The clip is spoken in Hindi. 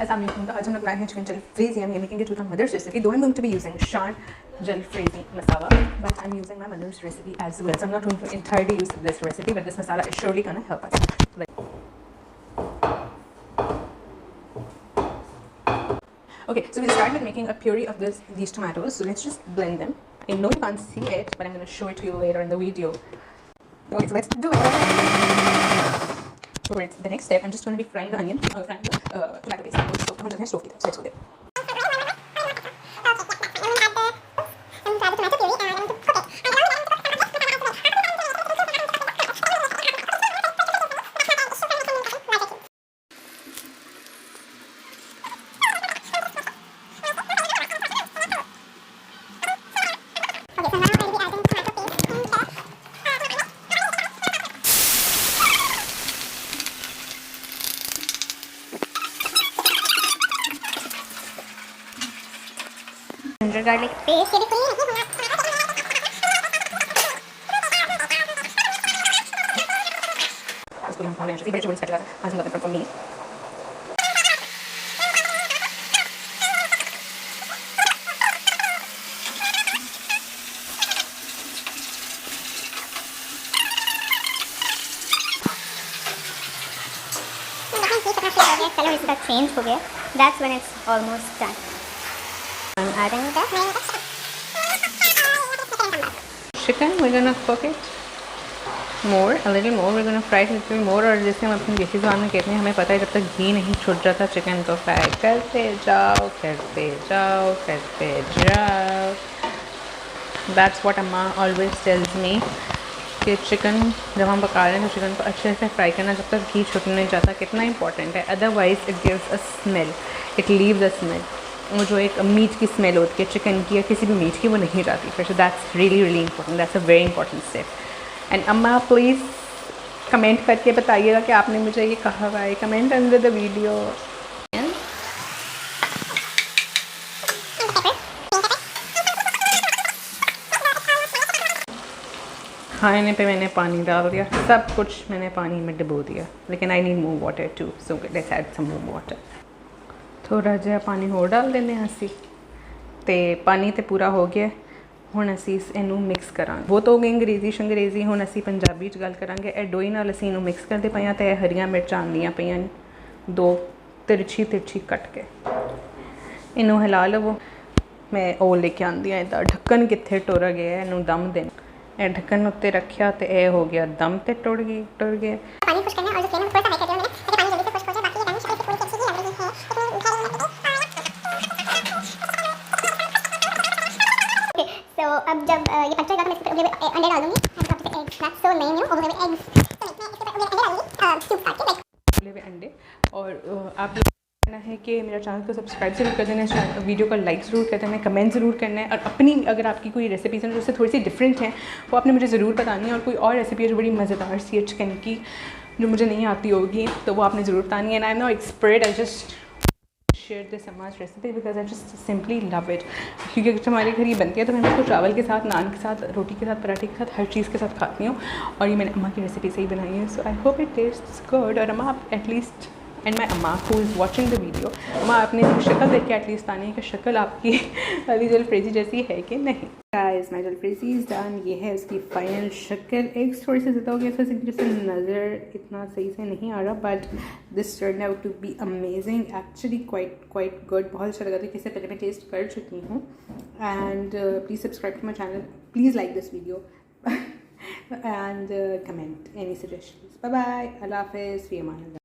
Assalamu alaikum. आज हम लोग बनाए हैं chicken jalfrezi and we are making it with my mother's recipe. Though I'm going to be using Shan Jalfrezi masala, but I'm using my mother's recipe as well. So I'm not going to entirely use this recipe, but this masala is surely gonna help us. Okay, so we'll start with making a puree of these tomatoes. So let's just blend them. I know you can't see it, but I'm going to show it to you later in the video. Okay, so let's do it. So the next step, I'm just going to be frying the onion, frying the tomato paste. So I'm just going to let's go there. Ginger garlic paste. For me. Color इसका change हो गया. That's when it's almost done. I'm adding the chicken. We're gonna cook it more, a little more. We're gonna fry it a little more. और जैसे हम अपनी देसी ज़ुबान में कहते हैं, हमें पता है जब तक घी नहीं छूट जाता चिकन को फ्राई करते जाओ, करते जाओ, करते जाओ. That's what Amma always tells me कि चिकन जब हम पका रहे हैं तो चिकन को अच्छे से फ्राई करना जब तक घी छूट नहीं जाता कितना इंपॉर्टेंट है. Otherwise it gives a smell, it leaves a smell. वो जो एक मीट की स्मेल होती है चिकन की या किसी भी मीट की, वो नहीं जाती फिर. So that's really really important. That's a very important step. And अम्मा प्लीज़ कमेंट करके बताइएगा कि आपने मुझे ये कहा हुआ है. Comment under the video. खाने पे मैंने पानी डाल दिया, सब कुछ मैंने पानी में डुबो दिया, लेकिन I need more water too. So let's add some more water. थोड़ा जिहा पानी होर डाल देने असी. तो पानी तो पूरा हो गया. हुण असी इनू मिक्स करांगे. वो तो हो गई अंग्रेज़ी शंग्रेज़ी. हुण असी पंजाबी च गल करांगे. ए डोई नाल असी इनू मिक्स करते पे हैं. तो हरियां मिर्चां आंदियां पईयां 2 तिरछी कट के. इनू हिला लवो. मैं ओ लेके आंदी हां. इदा ढक्कन कित्थे टुर गया. इनू दम देना. ए ढक्कन उत्ते रखिया तो यह हो गया दम. तो टुर गया. पानी खुश करना है और जो फ्लेम है थोड़ा सा हाई कर दिया मैंने ताकि पानी जल्दी से खुश हो जाए. बाकी ये गार्निश करके पूरी अच्छी लग रही है. So अब जब ये पक जाएगा तो मैं इसके ऊपर अंडे डाल दूँगी. Eggs that's so name you over with eggs. तो मैं इसके ऊपर अंडे डालूँगी क्यूब काट के. खुले हुए अंडे. और आप करना है कि मेरा चैनल को सब्सक्राइब जरूर कर देना है. वीडियो को लाइक ज़रूर कर देना है. कमेंट ज़रूर करना है. और अपनी अगर आपकी कोई रेसिपीज़ हैं जो उससे थोड़ी सी डिफरेंट हैं वो आपने मुझे ज़रूर बतानी है. और कोई और रेसिपी है जो बड़ी मज़ेदार सी है चिकन की जो मुझे नहीं आती होगी तो वो आपने ज़रूर बतानी है. And I am not expert. I just share this अम्मा's recipe because I just simply love it. क्योंकि अगर हमारे घर ये बनती है तो मैं इसको चावल के साथ, नान के साथ, रोटी के साथ, पराठे के साथ, हर चीज़ के साथ खाती हूँ. और ये मैंने अम्मा की रेसिपी से ही बनाई है. So I hope it tastes good. और अम्मा आप at least and my amma who is watching the video, अम्मा आपने शक्ल देख के एटलीस्ट आनी है कि शक्ल आपकी वाली जलफ्रेज़ी जैसी है कि नहीं. Guys my jalfrezi is done. ये है उसकी फाइनल शक्ल. एग्स थोड़ी सी ज़्यादा हो गया तो जैसे नज़र इतना सही से नहीं आ रहा. But this turn out to be amazing. Actually quite good. बहुत अच्छा लगा था. इससे पहले मैं टेस्ट कर चुकी हूँ. And please subscribe to my channel. Please like this video and comment any suggestions. Bye bye. अल्लाह हाफ़िज़. फ़ी अमान अल्लाह.